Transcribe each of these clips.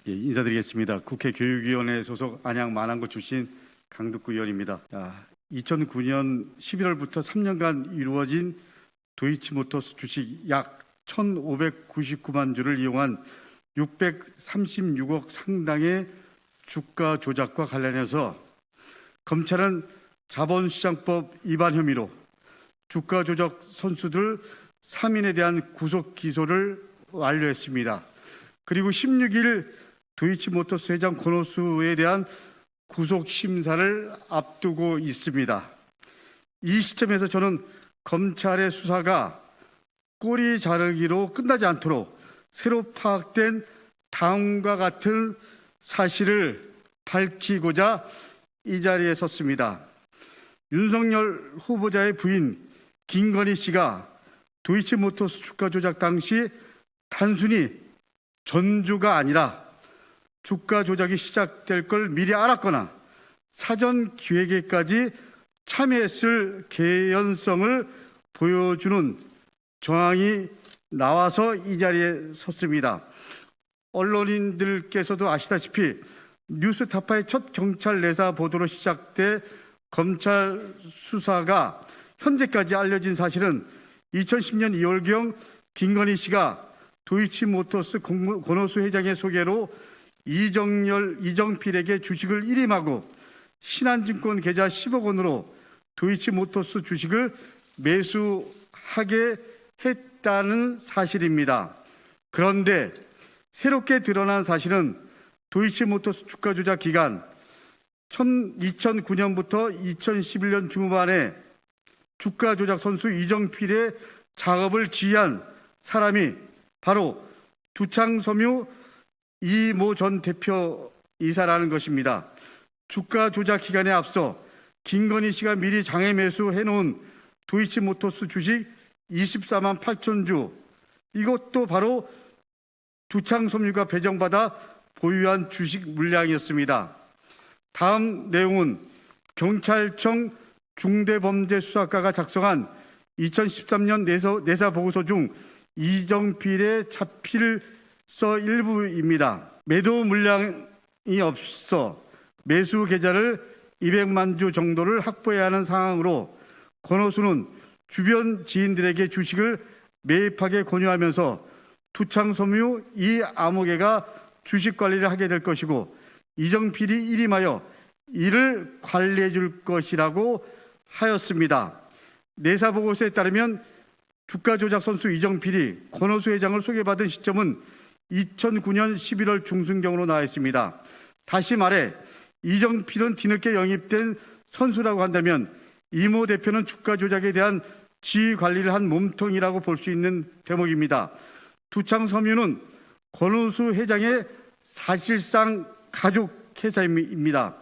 예, 인사드리겠습니다. 국회 교육위원회 소속 안양 만안구 출신 강득구 의원입니다. 2009년 11월부터 3년간 이루어진 도이치모터스 주식 약 1,599만 주를 이용한 636억 상당의 주가 조작과 관련해서 검찰은 자본시장법 위반 혐의로 주가 조작 선수들 3인에 대한 구속 기소를 완료했습니다. 그리고 16일 도이치모터스 회장 권오수에 대한 구속 심사를 앞두고 있습니다. 이 시점에서 저는 검찰의 수사가 꼬리 자르기로 끝나지 않도록 새로 파악된 다음과 같은 사실을 밝히고자 이 자리에 섰습니다. 윤석열 후보자의 부인 김건희 씨가 도이치모터스 주가 조작 당시 단순히 전주가 아니라 주가 조작이 시작될 걸 미리 알았거나 사전 기획에까지 참여했을 개연성을 보여주는 정황이 나와서 이 자리에 섰습니다. 언론인들께서도 아시다시피 뉴스타파의 첫 경찰 내사 보도로 시작돼 검찰 수사가 현재까지 알려진 사실은 2010년 2월경 김건희 씨가 도이치모터스 권오수 회장의 소개로 이정필에게 주식을 일임하고 신한증권 계좌 10억 원으로 도이치모터스 주식을 매수하게 했다는 사실입니다. 그런데 새롭게 드러난 사실은 도이치모터스 주가 조작 기간 2009년부터 2011년 중반에 주가 조작 선수 이정필의 작업을 지휘한 사람이 바로 두창섬유 이모 전 대표이사라는 것입니다. 주가 조작 기간에 앞서 김건희 씨가 미리 장외 매수해 놓은 도이치모터스 주식 24만 8천 주, 이것도 바로 두창섬유가 배정받아 보유한 주식 물량이었습니다. 다음 내용은 경찰청 중대범죄수사과가 작성한 2013년 내사 보고서 중 이정필의 자필서 일부입니다. 매도 물량이 없어 매수 계좌를 200만 주 정도를 확보해야 하는 상황으로 권오수는 주변 지인들에게 주식을 매입하게 권유하면서 두창섬유 이 아무개가 주식 관리를 하게 될 것이고 이정필이 일임하여 이를 관리해 줄 것이라고 하였습니다. 내사 보고서에 따르면 주가 조작 선수 이정필이 권오수 회장을 소개받은 시점은 2009년 11월 중순경으로 나와 있습니다. 다시 말해 이정필은 뒤늦게 영입된 선수라고 한다면 이모 대표는 주가 조작에 대한 지휘 관리를 한 몸통이라고 볼 수 있는 대목입니다. 두창섬유는 권오수 회장의 사실상 가족 회사입니다.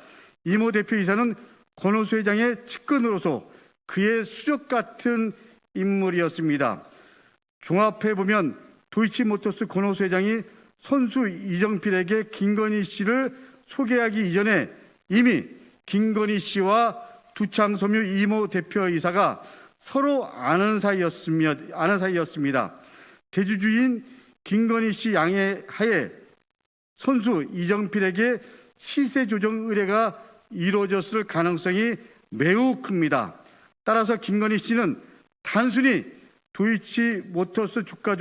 이모 대표이사는 권오수 회장의 측근으로서 그의 수족 같은 인물이었습니다. 종합해보면 도이치모터스 권오수 회장이 선수 이정필에게 김건희 씨를 소개하기 이전에 이미 김건희 씨와 두창섬유 이모 대표이사가 서로 아는 사이였습니다. 대주주인 김건희 씨 양해하에 선수 이정필에게 시세 조정 의뢰가 이루어졌을 가능성이 매우 큽니다. 따라서 김건희 씨는 단순히 도이치모터스 주가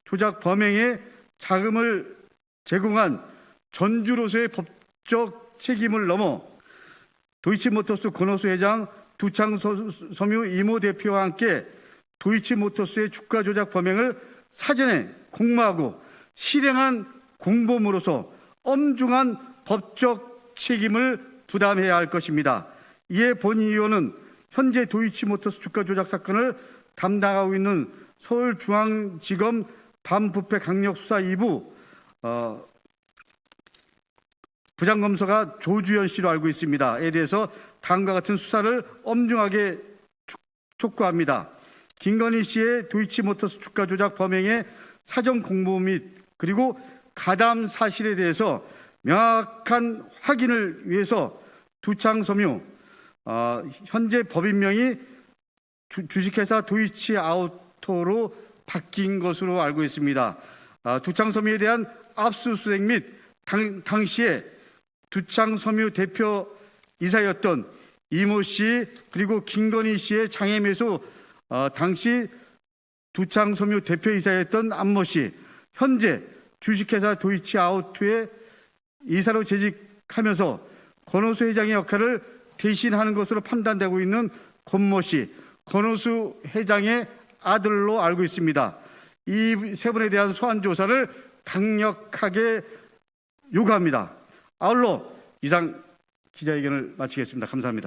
조작 범행에 자금을 제공한 전주로서의 법적 책임을 넘어 도이치모터스 권오수 회장, 두창섬유 이모 대표와 함께 도이치모터스의 주가 조작 범행을 사전에 공모하고 실행한 공범으로서 엄중한 법적 책임을 부담해야 할 것입니다. 이에 본 의원은 현재 도이치모터스 주가 조작 사건을 담당하고 있는 서울중앙지검 반부패 강력수사 2부 부장검사가 조주현 씨로 알고 있습니다. 에 대해서 다음과 같은 수사를 엄중하게 촉구합니다. 김건희 씨의 도이치모터스 주가 조작 범행의 사전 공모 및 그리고 가담 사실에 대해서 명확한 확인을 위해서 두창섬유 현재 법인명이 주식회사 도이치아우토로 바뀐 것으로 알고 있습니다. 두창섬유에 대한 압수수색 및 당시에 두창섬유 대표 이사였던 이모 씨 그리고 김건희 씨의 장애 매수 당시 두창섬유 대표이사였던 안모 씨, 현재 주식회사 도이치아우트의 이사로 재직하면서 권오수 회장의 역할을 대신하는 것으로 판단되고 있는 권모 씨, 권오수 회장의 아들로 알고 있습니다. 이 세 분에 대한 소환 조사를 강력하게 요구합니다. 아울러 이상 기자회견을 마치겠습니다. 감사합니다.